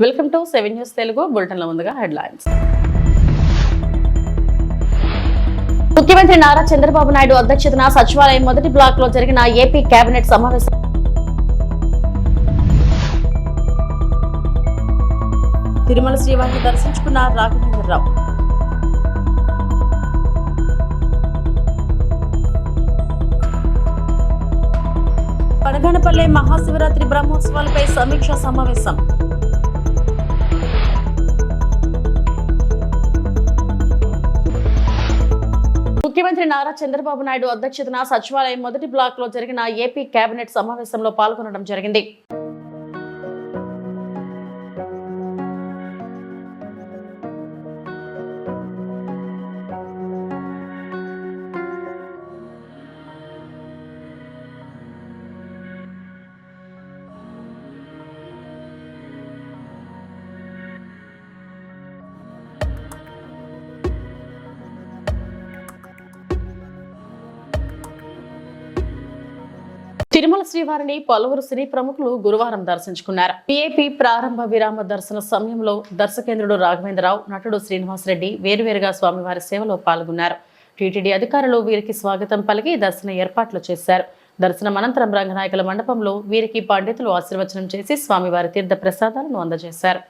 Welcome to 7 news Telugu బులెటిన్ల ముందుగా headlines. ముఖ్యమంత్రి నారా చంద్రబాబు నాయుడు అధ్యక్షతన సచివాలయం మొదటి బ్లాక్ లో జరిగిన ఏపీ కేబినెట్ సమావేశం. తిరుమల శ్రీవారిని దర్శించుకున్న రాఘవేంద్రరావు. బనగానపల్లె మహాశివరాత్రి బ్రహ్మోత్సవాలపై సమీక్షా సమావేశం. ముఖ్యమంత్రి నారా చంద్రబాబు నాయుడు అధ్యక్షతన సచివాలయం మొదటి బ్లాక్ లో జరిగిన ఏపీ కేబినెట్ సమావేశంలో పాల్గొనడం జరిగింది. తిరుమల శ్రీవారిని పలువురు సినీ ప్రముఖులు గురువారం దర్శించుకున్నారు. పిఏపీ ప్రారంభ విరామ దర్శన సమయంలో దర్శకేంద్రుడు రాఘవేంద్రరావు, నటుడు శ్రీనివాసరెడ్డి వేరువేరుగా స్వామివారి సేవలో పాల్గొన్నారు. టీటీడీ అధికారులు వీరికి స్వాగతం పలికి దర్శన ఏర్పాట్లు చేశారు. దర్శనం అనంతరం రంగనాయకుల మండపంలో వీరికి పండితులు ఆశీర్వచనం చేసి స్వామివారి తీర్థ ప్రసాదాలను అందజేశారు.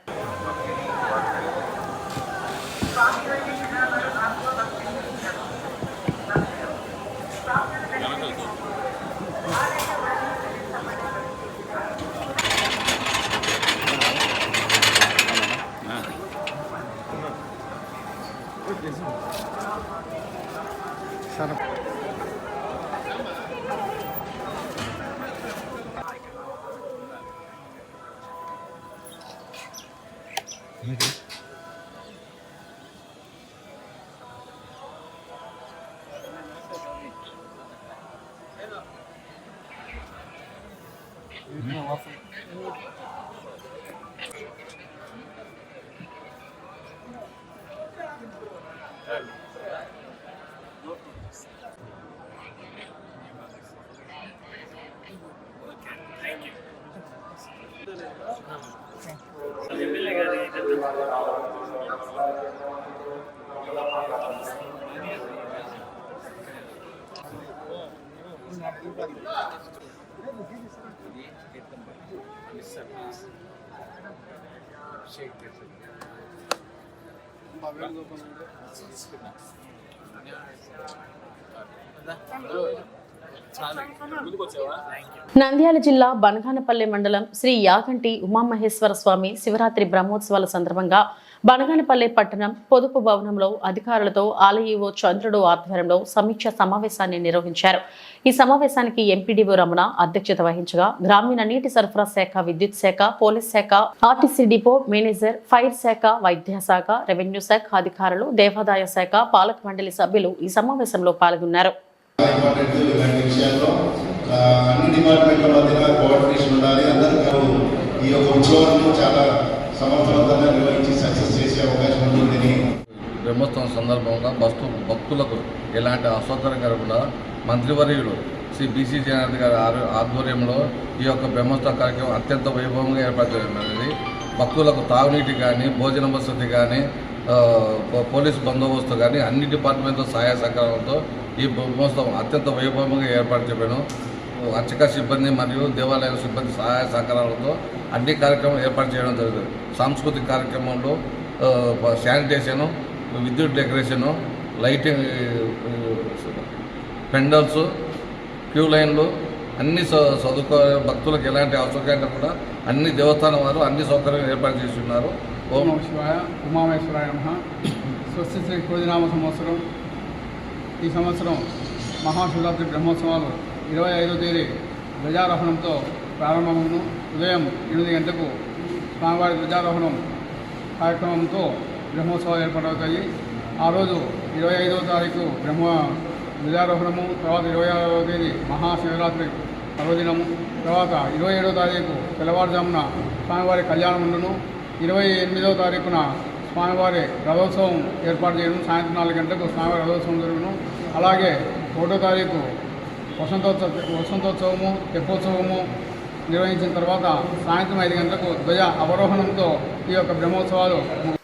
నంద్యాల జిల్లా బనగానపల్లె మండలం శ్రీ యాగంటి ఉమామహేశ్వర స్వామి శివరాత్రి బ్రహ్మోత్సవాల సందర్భంగా బనగానపల్లె పట్టణం పొదుపు భవనంలో అధికారులతో ఆలయో చంద్రుడు ఆధ్వర్యంలో సమీక్ష సమావేశాన్ని నిర్వహించారు. ఈ సమావేశానికి ఎంపీడీఓ రమణ అధ్యక్షత వహించగా గ్రామీణ నీటి సరఫరా శాఖ, విద్యుత్ శాఖ, పోలీస్ శాఖ, ఆర్టీసీ డిపో మేనేజర్, ఫైర్ శాఖ, వైద్య శాఖ, రెవెన్యూ శాఖ అధికారులు, దేవాదాయ శాఖ పాలక మండలి సభ్యులు ఈ సమావేశంలో పాల్గొన్నారు. బ్రహ్మోత్సవం సందర్భంగా భక్తులకు ఎలాంటి అసౌకర్యం కలగకుండా మంత్రివర్యులు శ్రీ బీసీ జనార్దన్ గారి ఆధ్వర్యంలో ఈ యొక్క బ్రహ్మోత్సవ కార్యక్రమం అత్యంత వైభవంగా ఏర్పడుతున్నది. భక్తులకు తాగునీటి కానీ, భోజన వసతి కానీ, పోలీసు బందోబస్తు కానీ అన్ని డిపార్ట్మెంట్ల సహాయ సహకారంతో ఈ బ్రహ్మోత్సవం అత్యంత వైభవంగా ఏర్పాటు చేయడం, అర్చక సిబ్బంది మరియు దేవాలయాల సిబ్బంది సహాయ సహకారాలతో అన్ని కార్యక్రమాలు ఏర్పాటు చేయడం జరుగుతుంది. సాంస్కృతిక కార్యక్రమంలో శానిటేషను, విద్యుత్ డెకరేషను, లైటింగ్, పెండల్స్, క్యూ లైన్లు అన్ని భక్తులకు ఎలాంటి అసౌకర్యం కూడా అన్ని దేవస్థానం వారు అన్ని సౌకర్యాలు ఏర్పాటు చేస్తున్నారు. ఓం శివాయ ఉమామేశ్వరాయ నమః. స్వస్తి శ్రీ క్రోధినామ సంవత్సరం. ఈ సంవత్సరం మహాశివరాత్రి బ్రహ్మోత్సవాలు 25వ తేదీ ధ్వజారోహణంతో ప్రారంభమును. ఉదయం 8 గంటలకు స్వామివారి ధ్వజారోహణం కార్యక్రమంతో బ్రహ్మోత్సవాలు ఏర్పాటవుతాయి. ఆ రోజు 25వ తారీఖు ధ్వజారోహణము, తర్వాత 26వ తేదీ మహాశివరాత్రి పర్వదినము, తర్వాత 27వ తారీఖు తెల్లవారుజామున స్వామివారి కళ్యాణం ఉండును. 28వ తారీఖున స్వామివారి రథోత్సవం ఏర్పాటు చేయడం, సాయంత్రం 4 గంటలకు స్వామివారి రథోత్సవం జరుగును. అలాగే 1వ తారీఖు వసంతోత్సవము, తెప్పోత్సవము, నిర్వహించిన తర్వాత సాయంత్రం 5 గంటలకు ధ్వజ అవరోహణంతో ఈ యొక్క బ్రహ్మోత్సవాలు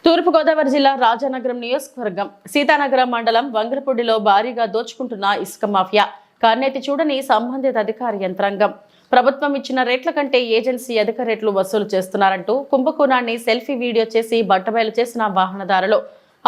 తూర్పుగోదావరి జిల్లా రాజానగరం నియోజకవర్గం సీతానగరం మండలం వంగరపూడిలో భారీగా దోచుకుంటున్న ఇసుక మాఫియా కన్నెత్తి చూడని సంబంధిత అధికార యంత్రాంగం ప్రభుత్వం ఇచ్చిన రేట్ల కంటే ఏజెన్సీ అధిక రేట్లు వసూలు చేస్తున్నారంటూ కుంభకోణాన్ని సెల్ఫీ వీడియో చేసి బట్టబయలు చేసిన వాహనదారులు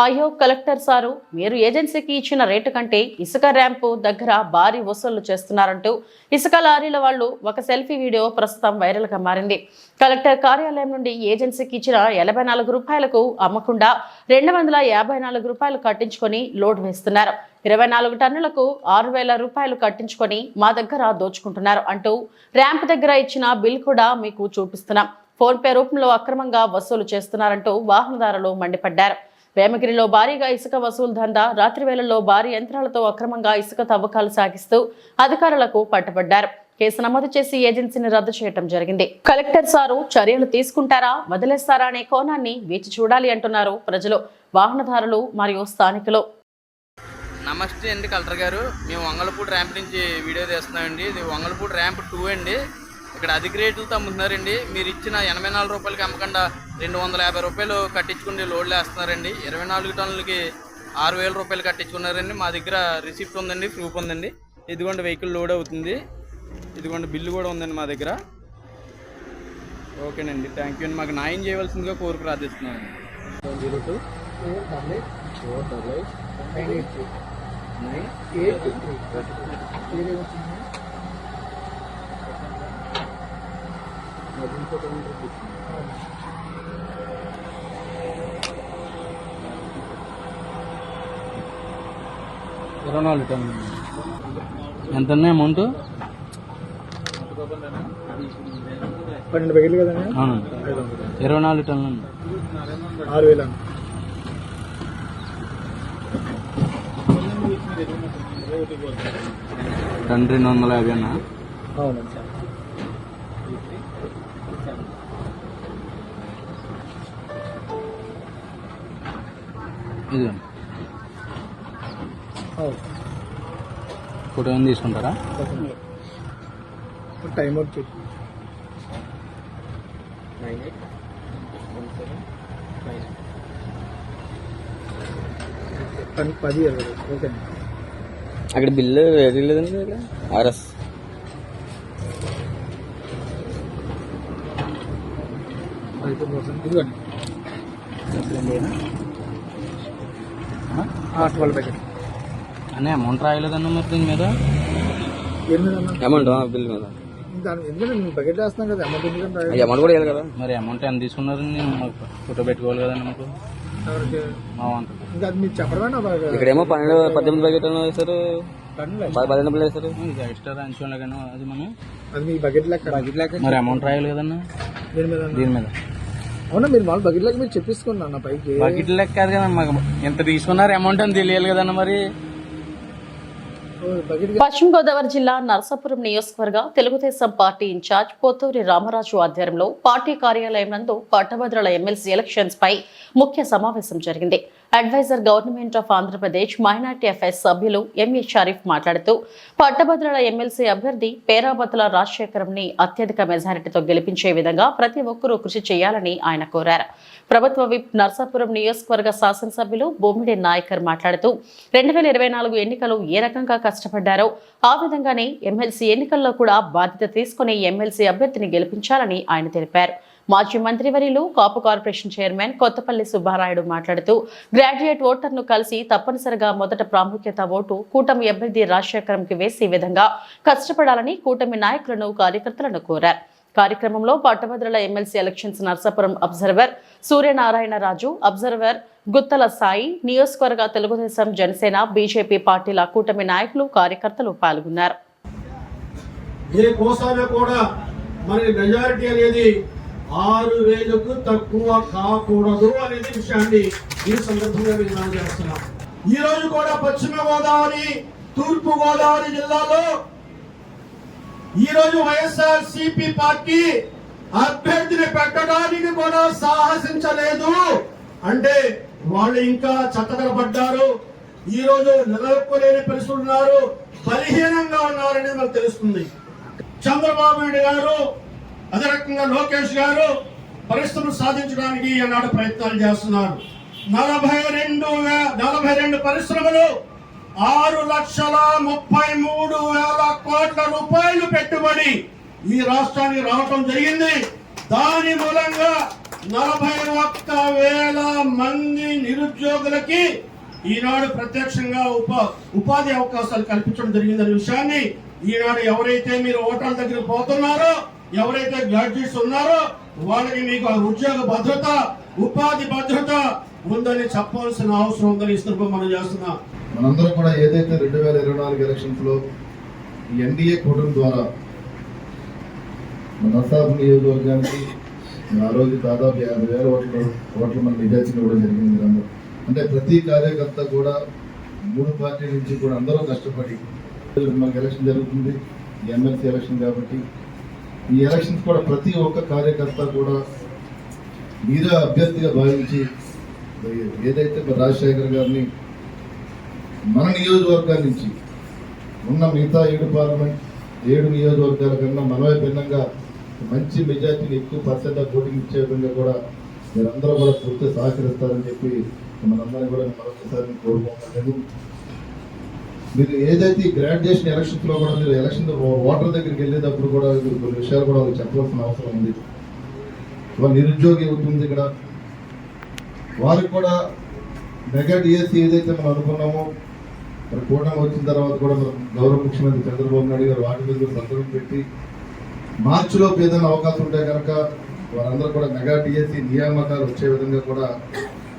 అయ్యో కలెక్టర్ సారు మీరు ఏజెన్సీకి ఇచ్చిన రేటు కంటే ఇసుక ర్యాంపు దగ్గర భారీ వసూళ్లు చేస్తున్నారంటూ ఇసుక లారీల వాళ్ళు ఒక సెల్ఫీ వీడియో ప్రస్తుతం వైరల్ గా మారింది. కలెక్టర్ కార్యాలయం నుండి ఏజెన్సీకి ఇచ్చిన 84 రూపాయలకు అమ్మకుండా 254 రూపాయలు కట్టించుకొని లోడ్ వేస్తున్నారు. 24 టన్నులకు 6,000 రూపాయలు కట్టించుకొని మా దగ్గర దోచుకుంటున్నారు అంటూ ర్యాంప్ దగ్గర ఇచ్చిన బిల్ కూడా మీకు చూపిస్తున్నాం. ఫోన్ పే రూపంలో అక్రమంగా వసూలు చేస్తున్నారంటూ వాహనదారులు మండిపడ్డారు. వేమగిరిలో భారీగా ఇసుక వసూలు దందా రాత్రి వేళల్లో భారీ యంత్రాలతో అక్రమంగా ఇసుక తవ్వకాలు సాగిస్తూ అధికారులకు పట్టుబడ్డారు. కేసు నమోదు చేసి ఏజెన్సీని రద్దు చేయడం జరిగింది. కలెక్టర్ సారు చర్యలు తీసుకుంటారా వదిలేస్తారా అనే కోణాన్ని వేచి చూడాలి అంటున్నారు ప్రజలు, వాహనదారులు మరియు స్థానికులు. నమస్తే అండి కలెక్టర్ గారు, మేము వంగలపూడి ర్యాంప్ నుంచి వీడియో తీస్తున్నామండి. ఇది వంగలపూడి ర్యాంప్ 2 అండి. ఇక్కడ అధిక రేట్లతో అమ్ముతున్నారండి. మీరు ఇచ్చిన 84 రూపాయలకి అమ్మకుండా 250 రూపాయలు కట్టించుకుని లోడ్లు వేస్తున్నారండి. 24 టన్నులకి 6,000 రూపాయలు కట్టించుకున్నారండి. మా దగ్గర రిసిప్ట్ ఉందండి, ప్రూఫ్ ఉందండి. ఇదిగోండి వెహికల్ లోడ్ అవుతుంది, ఇదిగోండి బిల్లు కూడా ఉందండి మా దగ్గర. ఓకేనండి, థ్యాంక్ యూ అండి. మాకు న్యాయం చేయవలసిందిగా కోరిక ప్రార్థిస్తున్నాను. ఎంత అమౌంట్? 12 బకెట్లు కదండి. అవును, 24 టన్నులు. 6,000. టన్ 250 అన్నా? అవునండి. ఇది ఫోటో ఏమైనా తీసుకుంటారా? టైం వచ్చి 10 ఓకే. అక్కడ బిల్లు వేరే లేదండి. ఆర్ఎస్ ఇదిగోండి 12 ప్యాకెట్ అనే అమౌంట్ రాయలేదన్నా మరి దీని మీద? అమౌంట్ బిల్ మీద ఎందుకంటే మేము బకెట్ వేస్తున్నాం కదా, అమౌంట్ ఎందుకంటే అమౌంట్ కూడా కదా. మరి అమౌంట్ ఎంత తీసుకున్నారని ఫోటో పెట్టుకోవాలి కదండి మాకు. ఇంకా అది మీరు చెప్పడమేనా? ఇక్కడేమో 18 బకెట్ వేస్తారు, 18 వేస్తారు. ఎక్స్ట్రా రాయించుకోలే కానీ అది మనం అది మీ బకెట్ లెక్క. మరి అమౌంట్ రాయాలి కదన్నా దీని మీద. అవునా, మీరు మాకు బకెట్ లెక్క మీరు చెప్పిస్తున్నా అన్న పైకి. బకెట్ లెక్క కాదు కదా, మాకు ఎంత తీసుకున్నారు అమౌంట్ అని తెలియాలి కదన్నా. మరి పశ్చిమ గోదావరి జిల్లా నరసాపురం నియోజకవర్గ తెలుగుదేశం పార్టీ ఇన్ఛార్జ్ పోతూరి రామరాజు ఆధ్వర్యంలో పార్టీ కార్యాలయం నందు పట్టభద్రుల ఎమ్మెల్సీ ఎలక్షన్స్ పై ముఖ్య సమావేశం జరిగింది. Adviser government of Andhra Pradesh minority affairs సభ్యులు ఎంఏ షరీఫ్ మాట్లాడుతూ పట్టభద్రుల ఎమ్మెల్సీ అభ్యర్థి పేరాబతుల రాజశేఖరంని అత్యధిక మెజారిటీతో గెలిపించే విధంగా ప్రతి ఒక్కరూ కృషి చేయాలని ఆయన కోరారు. ప్రభుత్వ విప్ నరసాపురం నియోజకవర్గ శాసనసభ్యులు బొమ్మిడి నాయకర్ మాట్లాడుతూ 2024 ఎన్నికలు ఏ రకంగా కష్టపడ్డారో ఆ విధంగానే ఎమ్మెల్సీ ఎన్నికల్లో కూడా బాధ్యత తీసుకుని ఎమ్మెల్సీ అభ్యర్థిని గెలిపించాలని ఆయన తెలిపారు. మాజీ మంత్రివర్యులు కాపు కార్పొరేషన్ చైర్మన్ కొత్తపల్లి సుబ్బారాయుడు మాట్లాడుతూ గ్రాడ్యుయేట్ ఓటర్ను కలిసి తప్పనిసరిగా మొదట ప్రాముఖ్యత ఓటు కూటమి అభ్యర్థి రాజశేఖరంకి వేసే విధంగా కష్టపడాలని కూటమి నాయకులను కార్యకర్తలను కోరారు. కార్యక్రమంలో పట్టభద్రుల MLC elections Narsapuram observer Suryanarayanaraju, observer Guttala Sai, నియోజకవర్గ తెలుగుదేశం జనసేన బీజేపీ పార్టీల కూటమి నాయకులు కార్యకర్తలు పాల్గొన్నారు. మెజారిటీ అనేది 6,000కు తక్కువ కాకూడదు అనేది విషయాన్ని ఈ సందర్భంగా విజ్ఞానం చేస్తున్నాం. ఈ రోజు కూడా పశ్చిమ గోదావరి, తూర్పు గోదావరి జిల్లాలో ఈ రోజు వైఎస్ఆర్ సిపి పార్టీ అభ్యర్థిని పెట్టడానికి కూడా సాహసించలేదు అంటే వాళ్ళు ఇంకా చట్టకరపడ్డారు. ఈ రోజు నిలదొక్కలేని పరిస్థితులు ఉన్నారు, బలహీనంగా ఉన్నారని మనకు తెలుస్తుంది. చంద్రబాబు నాయుడు గారు అదే రకంగా లోకేష్ గారు పరిశ్రమలు సాధించడానికి ఈనాడు ప్రయత్నాలు చేస్తున్నారు. 42 పరిశ్రమలు 6,33,000 కోట్ల రూపాయలు పెట్టుబడి ఈ రాష్ట్రానికి రావటం జరిగింది. దాని మూలంగా 41,000 మంది నిరుద్యోగులకి ఈనాడు ప్రత్యక్షంగా ఉపాధి అవకాశాలు కల్పించడం జరిగిందనే విషయాన్ని ఈనాడు ఎవరైతే మీరు ఓటర్ల దగ్గర పోతున్నారో, ఎవరైతే గ్రాడ్యుయేట్స్ ఉన్నారో వాళ్ళకి మీకు ఆ ఉద్యోగ భద్రత, ఉపాధి భద్రత ఉందని చెప్పాల్సిన అవసరం ఉందని ఈ సందర్భంగా మనం చేస్తున్నాం. మనందరం కూడా ఏదైతే 2024 ఎలక్షన్స్ లో ఈ ఎన్డీఏ కూటమి ద్వారా మన నర్సాపురం నియోజకవర్గానికి ఆ రోజు దాదాపు 50,000 ఓట్ల మన నిజాయితీ ఇవ్వడం జరిగింది. అందరూ అంటే ప్రతి కార్యకర్త కూడా 3 పార్టీల నుంచి కూడా అందరూ కష్టపడి మనకి ఎలక్షన్ జరుగుతుంది, ఈ ఎమ్మెల్సీ ఎలక్షన్ కాబట్టి ఈ ఎలక్షన్స్ కూడా ప్రతి ఒక్క కార్యకర్త కూడా మీరే అభ్యర్థిగా భావించి ఏదైతే రాజశేఖర్ గారిని మన నియోజకవర్గాల నుంచి ఉన్న మిగతా 7 నియోజకవర్గాల కన్నా మనమే భిన్నంగా మంచి మెజార్టీని ఎక్కువ పర్సెంట్ ఓటింగ్ ఇచ్చే విధంగా కూడా మీరందరూ కూడా పూర్తి సహకరిస్తారని చెప్పి మనందరినీ కూడా మరొకసారి కోరుకుంటున్నాను. మీరు ఏదైతే ఈ గ్రాడ్యుయేషన్ ఎలక్షన్స్ లో కూడా మీరు ఎలక్షన్ ఓటర్ దగ్గరికి వెళ్ళేటప్పుడు కూడా కొన్ని విషయాలు కూడా చెప్పవలసిన అవసరం ఉంది. నిరుద్యోగి అవుతుంది ఇక్కడ, వారికి కూడా మెగా డిఎస్సీ ఏదైతే మనం అనుకున్నామో మరి కూటమి వచ్చిన తర్వాత కూడా గౌరవ ముఖ్యమంత్రి చంద్రబాబు నాయుడు గారు వాటి మీద సంతకం పెట్టి మార్చిలో ఏదైనా అవకాశం ఉంటే కనుక వారందరూ కూడా మెగా డిఎస్సీ నియామకాలు వచ్చే విధంగా కూడా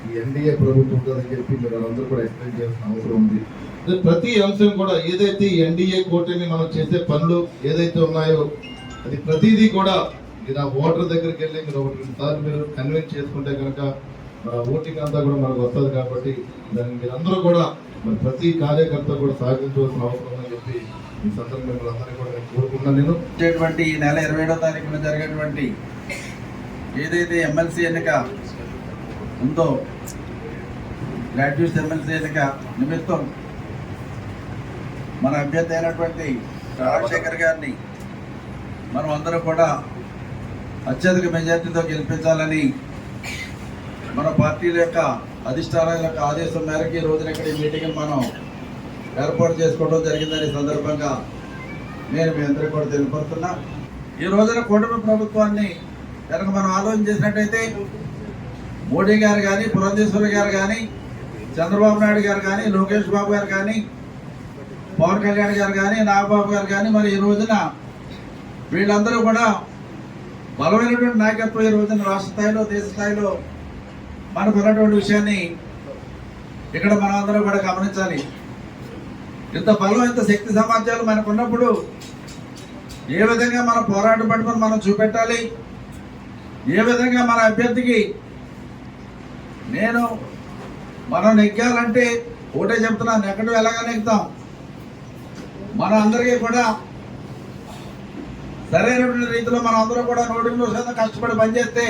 ఈ ఎన్డీఏ ప్రభుత్వం ఉంటుందని చెప్పి మీరు వాళ్ళందరూ కూడా ఎక్స్ప్లెయిన్ చేయాల్సిన అవసరం ఉంది. ప్రతి అంశం కూడా ఏదైతే ఈ ఎన్డీఏ కూటమి మనం చేసే పనులు ఏదైతే ఉన్నాయో అది ప్రతిదీ కూడా మీరు ఆ ఓటర్ దగ్గరికి వెళ్ళి మీరు 1-2 సార్లు మీరు కన్విన్స్ చేసుకుంటే కనుక ఓటింగ్ అంతా కూడా మనకు వస్తుంది. కాబట్టి దానికి మీరందరూ కూడా మరి ప్రతి కార్యకర్త కూడా సహకరించవలసిన అవసరం ఉందని చెప్పి ఈ సందర్భంగా అందరినీ కూడా నేను కోరుకున్నాను. నేను వచ్చేటువంటి ఈ నెల 27వ తారీఖున జరిగేటువంటి ఏదైతే ఎమ్మెల్సీ ఎన్నిక ఉందో, గ్రాడ్యుయేట్స్ ఎమ్మెల్సీ ఎన్నిక నిమిత్తం మన అభ్యర్థి అయినటువంటి రాజశేఖర్ గారిని మనం అందరూ కూడా అత్యధిక మెజార్టీతో గెలిపించాలని మన పార్టీల యొక్క అధిష్టానాల యొక్క ఆదేశం మేరకు ఈ రోజున ఇక్కడ ఈ మీటింగ్ మనం ఏర్పాటు చేసుకోవడం జరిగిందని సందర్భంగా నేను మీ అందరికీ కూడా తెలియపరుస్తున్నా. ఈ రోజున కూటమి ప్రభుత్వాన్ని కనుక మనం ఆలోచన చేసినట్టయితే మోడీ గారు కానీ, పురంధేశ్వరి గారు కానీ, చంద్రబాబు నాయుడు గారు కానీ, లోకేష్ బాబు గారు కానీ, పవన్ కళ్యాణ్ గారు కానీ, నాగబాబు గారు కానీ, మరి ఈ రోజున వీళ్ళందరూ కూడా బలమైనటువంటి నాయకత్వం ఈ రోజున రాష్ట్ర స్థాయిలో, దేశ స్థాయిలో మనకు ఉన్నటువంటి విషయాన్ని ఇక్కడ మనం అందరూ కూడా గమనించాలి. ఇంత బలం, ఇంత శక్తి సమాచారాలు మనకు ఉన్నప్పుడు ఏ విధంగా మన పోరాట పట్టుకొని మనం చూపెట్టాలి, ఏ విధంగా మన అభ్యర్థికి మనం నెగ్గాలంటే ఒకటే చెప్తున్నాను, ఎక్కడో ఎలాగా నెగ్గుతాం. మన అందరికీ కూడా సరైనటువంటి రీతిలో మనం అందరూ కూడా 100% కష్టపడి పనిచేస్తే,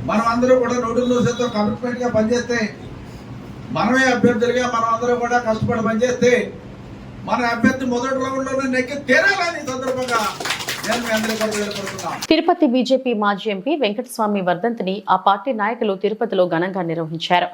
మనం అందరూ కూడా 100% కమిట్మెంట్గా పనిచేస్తే, మనమే అభ్యర్థులుగా మనం అందరూ కూడా కష్టపడి పనిచేస్తే మన అభ్యర్థి మొదటి రౌండ్లోనే నెక్కి తీరాలని సందర్భంగా నేను మీ అందరికీ కూడా తెలియపరుస్తున్నాను. తిరుపతి బీజేపీ మాజీ ఎంపీ వెంకటస్వామి వర్ధంతిని ఆ పార్టీ నాయకులు తిరుపతిలో ఘనంగా నిర్వహించారు.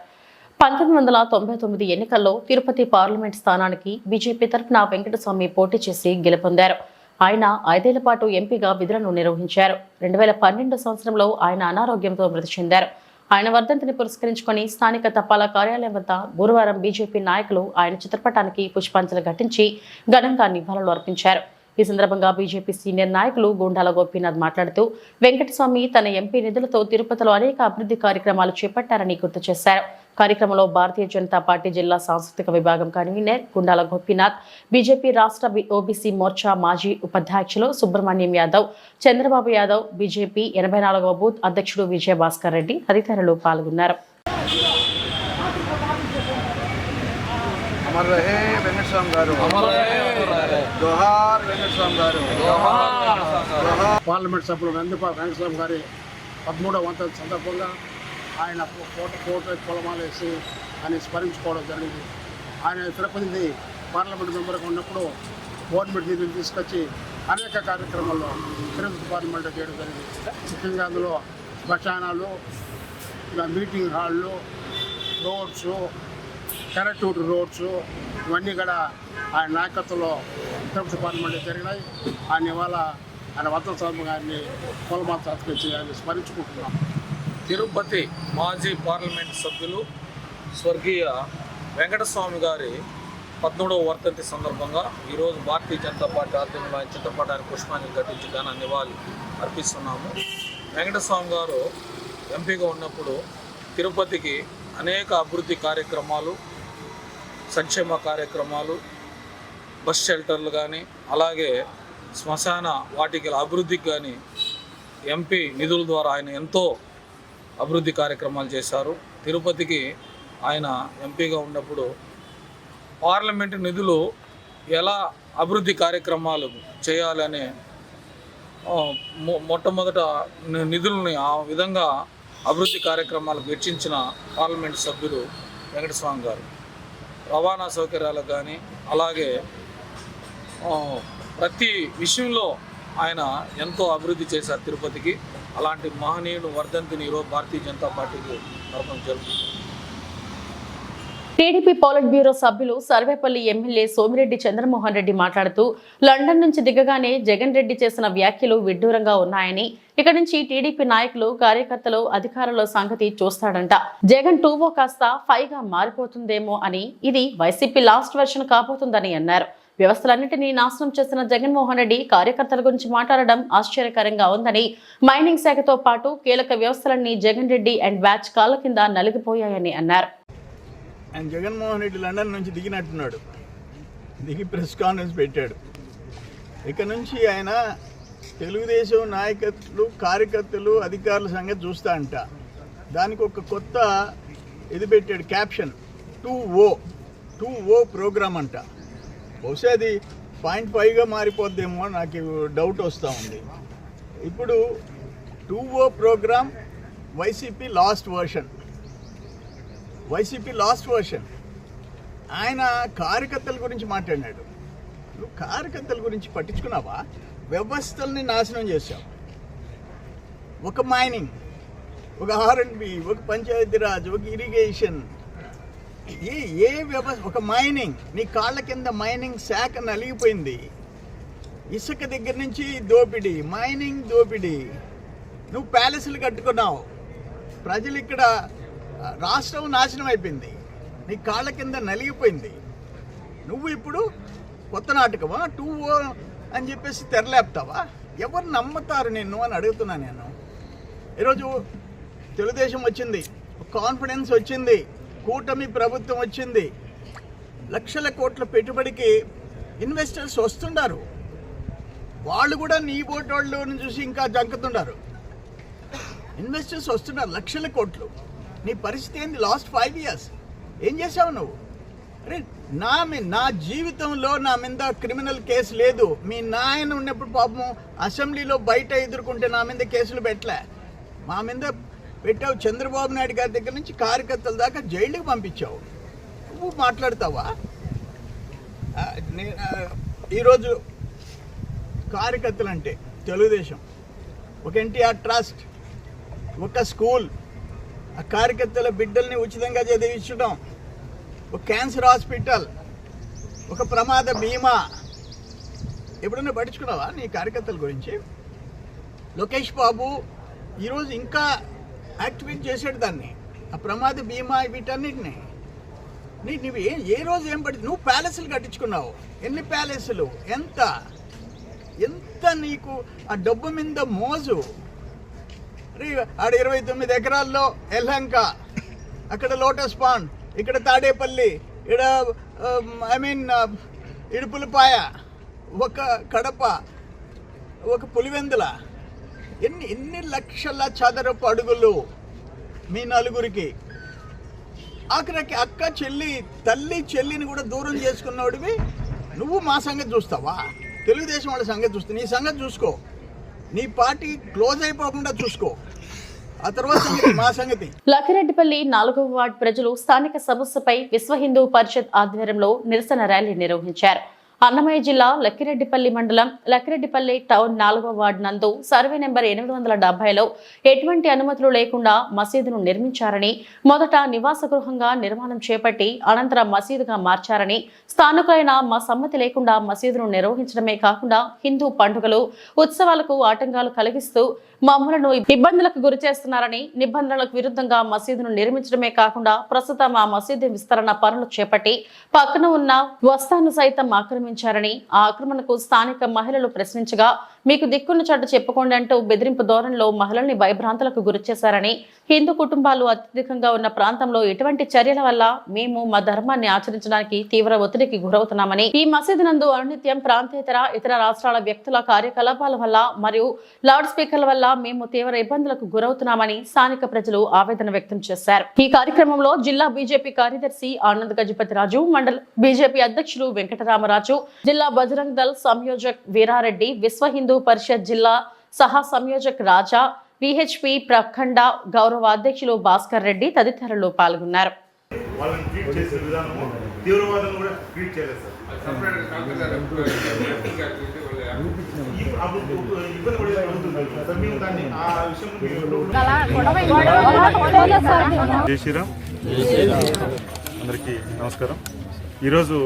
1999 ఎన్నికల్లో తిరుపతి పార్లమెంట్ స్థానానికి బీజేపీ తరఫున వెంకటస్వామి పోటీ చేసి గెలుపొందారు. ఆయన 5 ఏళ్ల పాటు ఎంపీగా విధులను నిర్వహించారు. 2012 సంవత్సరంలో ఆయన అనారోగ్యంతో మృతి చెందారు. ఆయన వర్ధంతిని పురస్కరించుకొని స్థానిక తపాలా కార్యాలయం వద్ద గురువారం బీజేపీ నాయకులు ఆయన చిత్రపటానికి పుష్పాంజలి ఘటించి ఘనంగా నివాళులు అర్పించారు. ఈ సందర్భంగా బీజేపీ సీనియర్ నాయకులు గుండాల గోపీనాథ్ మాట్లాడుతూ వెంకటస్వామి తన ఎంపీ నిధులతో తిరుపతిలో అనేక అభివృద్ధి కార్యక్రమాలు చేపట్టారని గుర్తు చేశారు. కార్యక్రమంలో భారతీయ జనతా పార్టీ జిల్లా సాంస్కృతిక విభాగం కన్వీనర్ గుండాల గోపీనాథ్, బీజేపీ రాష్ట్ర ఓబీసీ మోర్చా మాజీ ఉపాధ్యక్షులు సుబ్రహ్మణ్యం యాదవ్, చంద్రబాబు యాదవ్, బీజేపీ 84వ బూత్ అధ్యక్షుడు విజయభాస్కర్ రెడ్డి తదితరులు పాల్గొన్నారు. పార్లమెంట్ సభ్యులు నందిపాల వెంకటస్వామి గారి 13వ వర్ధంతి సందర్భంగా ఆయన ఫోటో పొలమాలు వేసి ఆయన స్మరించుకోవడం జరిగింది. ఆయన తిరుపతి పార్లమెంట్ మెంబర్గా ఉన్నప్పుడు గవర్నమెంట్ నిధులు తీసుకొచ్చి అనేక కార్యక్రమాల్లో తిరుపతి పార్లమెంట్లో చేయడం జరిగింది. ముఖ్యంగా అందులో బస్టాండాలు, ఇలా మీటింగ్ హాళ్ళు, రోడ్స్, కనెక్టివిటీ రోడ్స్ ఇవన్నీ కూడా ఆయన నాయకత్వంలో తిరుపతి పార్లమెంట్లో జరిగినాయి. ఆయన ఇవాళ ఆయన వద్దల స్వామి గారిని పొలమాత సత్కరించి ఆయన స్మరించుకుంటున్నాం. తిరుపతి మాజీ పార్లమెంట్ సభ్యులు స్వర్గీయ వెంకటస్వామి గారి 13వ వర్ధంతి సందర్భంగా ఈరోజు భారతీయ జనతా పార్టీ ఆధ్వర్యంలో ఆయన చిత్రపటానికి పుష్పాంజలి ఘటించి ఘన నివాళి అర్పిస్తున్నాము. వెంకటస్వామి గారు ఎంపీగా ఉన్నప్పుడు తిరుపతికి అనేక అభివృద్ధి కార్యక్రమాలు, సంక్షేమ కార్యక్రమాలు, బస్ షెల్టర్లు కానీ అలాగే శ్మశాన వాటికల అభివృద్ధికి కానీ ఎంపీ నిధుల ద్వారా ఆయన ఎంతో అభివృద్ధి కార్యక్రమాలు చేశారు. తిరుపతికి ఆయన ఎంపీగా ఉన్నప్పుడు పార్లమెంటు నిధులు ఎలా అభివృద్ధి కార్యక్రమాలు చేయాలనే మొట్టమొదట నిధులని ఆ విధంగా అభివృద్ధి కార్యక్రమాలకు వెచ్చించిన పార్లమెంటు సభ్యులు వెంకటస్వామి గారు. రవాణా సౌకర్యాలకు కానీ అలాగే ప్రతి విషయంలో ఆయన ఎంతో అభివృద్ధి చేశారు తిరుపతికి. అలాంటి మహనీయుడు వర్ధంతిని ఈరోజు భారతీయ జనతా పార్టీకి తరఫున జరుపుకుంటారు. టీడీపీ పోలిట్ బ్యూరో సభ్యులు సర్వేపల్లి ఎమ్మెల్యే సోమిరెడ్డి చంద్రమోహన్ రెడ్డి మాట్లాడుతూ లండన్ నుంచి దిగగానే జగన్ రెడ్డి చేసిన వ్యాఖ్యలు విడ్డూరంగా ఉన్నాయని, ఇక నుంచి టీడీపీ నాయకులు, కార్యకర్తలు, అధికారుల సంగతి చూస్తాడంట. జగన్ 2 కాస్త 5 గా మారిపోతుందేమో అని, ఇది వైసీపీ లాస్ట్ వెర్షన్ కాబోతుందని అన్నారు. వ్యవస్థలన్నింటినీ నాశనం చేసిన జగన్మోహన్ రెడ్డి కార్యకర్తల గురించి మాట్లాడడం ఆశ్చర్యకరంగా ఉందని, మైనింగ్ శాఖతో పాటు కీలక వ్యవస్థలన్నీ జగన్ రెడ్డి అండ్ బ్యాచ్ కాళ్ళ కింద నలిగిపోయాయని అన్నారు. ఆయన జగన్మోహన్ రెడ్డి లండన్ నుంచి దిగినట్టున్నాడు, దిగి ప్రెస్ కాన్ఫరెన్స్ పెట్టాడు. ఇక నుంచి ఆయన తెలుగుదేశం నాయకులు, కార్యకర్తలు, అధికారుల సంగతి చూస్తా అంట. దానికి ఒక కొత్త ఇది పెట్టాడు, క్యాప్షన్ 2O ప్రోగ్రామ్ అంట. బహుశా అది 0.5గా మారిపోద్దేమో నాకు డౌట్ వస్తూ ఉంది. ఇప్పుడు 2O programme YCP last version. ఆయన కార్యకర్తల గురించి మాట్లాడినాడు. నువ్వు కార్యకర్తల గురించి పట్టించుకున్నావా? వ్యవస్థల్ని నాశనం చేశావు. ఒక మైనింగ్, ఒక R&B, ఒక పంచాయతీరాజ్, ఒక ఇరిగేషన్, ఏ వ్యవస్థ, ఒక మైనింగ్, నీ కాళ్ళ కింద మైనింగ్ శాఖ నలిగిపోయింది. ఇసుక దగ్గర నుంచి దోపిడీ, మైనింగ్ దోపిడీ. నువ్వు ప్యాలెస్లు కట్టుకున్నావు. ప్రజలు ఇక్కడ, రాష్ట్రం నాశనం అయిపోయింది, నీ కాళ్ళ కింద నలిగిపోయింది. నువ్వు ఇప్పుడు కొత్త నాటకమా 2O అని చెప్పేసి తెరలేపుతావా? ఎవరు నమ్ముతారు నిన్ను అని అడుగుతున్నా నేను. ఈరోజు తెలుగుదేశం వచ్చింది, కాన్ఫిడెన్స్ వచ్చింది, కూటమి ప్రభుత్వం వచ్చింది, లక్షల కోట్ల పెట్టుబడికి ఇన్వెస్టర్స్ వస్తున్నారు. వాళ్ళు కూడా నీ ఓటోళ్ళని చూసి ఇంకా జంకుతున్నారు. ఇన్వెస్టర్స్ వస్తున్నారు, లక్షల కోట్లు. నీ పరిస్థితి ఏంది? లాస్ట్ 5 years ఏం చేసావు నువ్వు? అరే నా జీవితంలో నా మీద క్రిమినల్ కేసు లేదు. మీ నాయన ఉన్నప్పుడు పాపం అసెంబ్లీలో బయట ఎదుర్కొంటే నా మీద కేసులు పెట్టలే, మా మీద పెట్టావు. చంద్రబాబు నాయుడు గారి దగ్గర నుంచి కార్యకర్తల దాకా జైలుకి పంపించావు. నువ్వు మాట్లాడతావా? ఈరోజు కార్యకర్తలు అంటే తెలుగుదేశం, ఒక ఎన్టీఆర్ ట్రస్ట్, ఒక స్కూల్, ఆ కార్యకర్తల బిడ్డల్ని ఉచితంగా చదివించడం, ఒక క్యాన్సర్ హాస్పిటల్, ఒక ప్రమాద బీమా. ఎప్పుడన్నా పట్టించుకున్నావా నీ కార్యకర్తల గురించి? లోకేష్ బాబు ఈరోజు ఇంకా యాక్టివేట్ చేసాడు దాన్ని, ఆ ప్రమాద బీమా, వీటన్నిటిని. నువ్వు ఏ రోజు ఏం పడి, నువ్వు ప్యాలెస్లు కట్టించుకున్నావు. ఎన్ని ప్యాలెస్లు, ఎంత నీకు ఆ డబ్బు మీద మోజు. ఆడ 29 ఎకరాల్లో ఎల్లంక, అక్కడ లోటస్ పాండ్, ఇక్కడ తాడేపల్లి, ఇక్కడ ఇడుపులపాయ, ఒక కడప, ఒక పులివెందుల. ఎన్ని లక్షల చదరపు అడుగులు మీ నలుగురికి. ఆఖరికి అక్క చెల్లి, తల్లి చెల్లిని కూడా దూరం చేసుకున్నాడివి. నువ్వు మా సంగతి చూస్తావా? తెలుగుదేశం వాళ్ళ సంగతి చూస్తా. నీ సంగతి చూసుకో, నీ పార్టీ క్లోజ్ అయిపోకుండా చూసుకో. ఆ తర్వాత మా సంగతి. లక్కిరెడ్డిపల్లి 4వ వార్డు ప్రజలు స్థానిక సమస్యపై విశ్వ హిందూ పరిషత్ ఆధ్వర్యంలో నిరసన ర్యాలీ నిర్వహించారు. అన్నమయ్య జిల్లా లక్కిరెడ్డిపల్లి మండలం లక్కిరెడ్డిపల్లి టౌన్ 4వ వార్డు నందు సర్వే నెంబర్ 870లో ఎటువంటి అనుమతులు లేకుండా మసీదును నిర్మించారని, మొదట నివాస గృహంగా నిర్మాణం చేపట్టి అనంతరం మసీదుగా మార్చారని, స్థానికులైన మా సమ్మతి లేకుండా మసీదును నిర్వహించడమే కాకుండా హిందూ పండుగలు, ఉత్సవాలకు ఆటంకాలు కలిగిస్తూ మమ్మలను ఇబ్బందులకు గురి చేస్తున్నారని, నిబంధనలకు విరుద్ధంగా మసీదును నిర్మించడమే కాకుండా ప్రస్తుతం ఆ మసీదు విస్తరణ పనులు చేపట్టి పక్కన ఉన్న వస్తాను సైతం ఆక్రమించారని, ఆ ఆక్రమణకు స్థానిక మహిళలు ప్రశ్నించగా మీకు దిక్కున్న చోట చెప్పుకోండి అంటూ బెదిరింపు ధోరణిలో మహిళల్ని భయభ్రాంతులకు గురి చేశారని, హిందూ కుటుంబాలు అత్యధికంగా ఉన్న ప్రాంతంలో ఇటువంటి చర్యల వల్ల మేము మా ధర్మాన్ని ఆచరించడానికి తీవ్ర ఒత్తిడికి గురవుతున్నామని, ఈ మసీదు నందు అనునిత్యం ప్రాంతేతర ఇతర రాష్ట్రాల వ్యక్తుల కార్యకలాపాల వల్ల మరియు లౌడ్ స్పీకర్ల వల్ల మేము తీవ్ర ఇబ్బందులకు గురవుతున్నామని స్థానిక ప్రజలు ఆవేదన వ్యక్తం చేశారు. ఈ కార్యక్రమంలో జిల్లా బీజేపీ కార్యదర్శి ఆనంద్ గజపతిరాజు, మండల బీజేపీ అధ్యక్షులు వెంకటరామరాజు, జిల్లా బజరంగ్ దళ్ సంయోజక్ వీరారెడ్డి, విశ్వ హిందూ పరిషత్ జిల్లా సహా సంయోజక్ రాజా, విహెచ్పి ప్రఖండ గౌరవ అధ్యక్షులు భాస్కర్ రెడ్డి తదితరులు పాల్గొన్నారు. జై శ్రీరామ్. అందరికీ నమస్కారం. ఈరోజు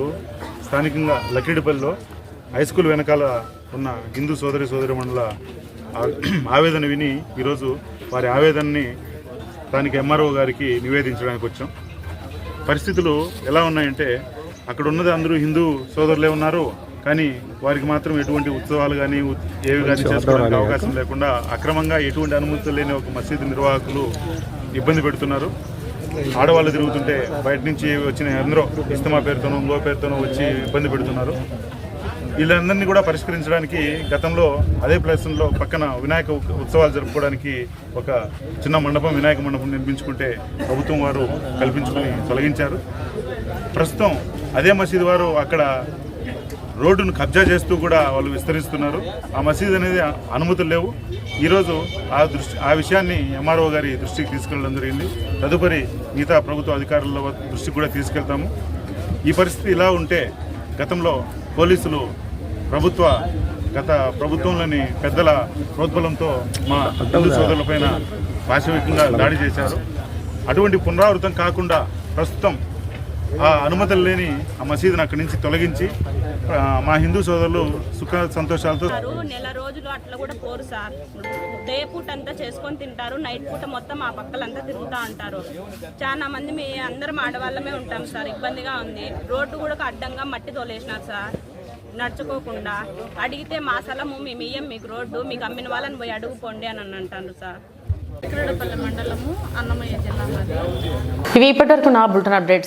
స్థానికంగా లక్కిరెడ్డిపల్లిలో హై స్కూల్ వెనకాల ఉన్న హిందూ సోదరిమణుల ఆవేదన విని ఈరోజు వారి ఆవేదనని స్థానిక ఎంఆర్ఓ గారికి నివేదించడానికి వచ్చాం. పరిస్థితులు ఎలా ఉన్నాయంటే అక్కడ ఉన్నది అందరూ హిందూ సోదరులే ఉన్నారు, కానీ వారికి మాత్రం ఎటువంటి ఉత్సవాలు కానీ ఏవి కానీ చేసుకోవడానికి అవకాశం లేకుండా అక్రమంగా ఎటువంటి అనుమతులు లేని ఒక మసీదు నిర్వాహకులు ఇబ్బంది పెడుతున్నారు. ఆడవాళ్ళు తిరుగుతుంటే బయట నుంచి వచ్చిన అందరూ ఇస్తమా పేరుతోనో ఇంకో పేరుతోనో వచ్చి ఇబ్బంది పెడుతున్నారు. వీళ్ళందరినీ కూడా పరిష్కరించడానికి గతంలో అదే ప్లేస్లో పక్కన వినాయక ఉత్సవాలు జరుపుకోవడానికి ఒక చిన్న మండపం, వినాయక మండపం నిర్మించుకుంటే ప్రభుత్వం వారు కల్పించుకొని తొలగించారు. ప్రస్తుతం అదే మసీదు వారు అక్కడ రోడ్డును కబ్జా చేస్తూ కూడా వాళ్ళు విస్తరిస్తున్నారు. ఆ మసీదు అనేది అనుమతులు లేవు. ఈరోజు ఆ విషయాన్ని ఎంఆర్ఓ గారి దృష్టికి తీసుకెళ్ళడం జరిగింది. తదుపరి మిగతా ప్రభుత్వ అధికారుల దృష్టికి కూడా తీసుకెళ్తాము. ఈ పరిస్థితి ఇలా ఉంటే గతంలో పోలీసులు గత ప్రభుత్వంలోని పెద్దల ప్రోద్బలంతో మా హిందూ సోదరులపైన పాశవికంగా దాడి చేశారు. అటువంటి పునరావృతం కాకుండా ప్రస్తుతం ఆ అనుమతులు లేని ఆ మసీదును అక్కడి నుంచి తొలగించి మా హిందూ సోదరులు సుఖ సంతోషాలతో నెల రోజులు అట్లా కూడా పోరు సార్. డే పూట అంతా చేసుకొని తింటారు, నైట్ పూట మొత్తం ఆ పక్కలంతా తిరుగుతూ ఉంటారు. చాలా మంది మీ అందరం ఆడవాళ్ళమే ఉంటాం సార్. ఇబ్బందిగా ఉంది. రోడ్డు కూడా అడ్డంగా మట్టి తోలేసినారు సార్, నడుచుకోకుండా. అడిగితే మా స్థలము మేము ఇయ్యం, మీకు రోడ్డు, మీకు అమ్మిన వాళ్ళని పోయి అడుగుపోండి అని అంటారు సార్. లక్కిరెడ్డిపల్లి మండలము, అన్నమయ్య జిల్లా. ఇవి ఇప్పటివరకు నా బులెటిన్ అప్డేట్స్.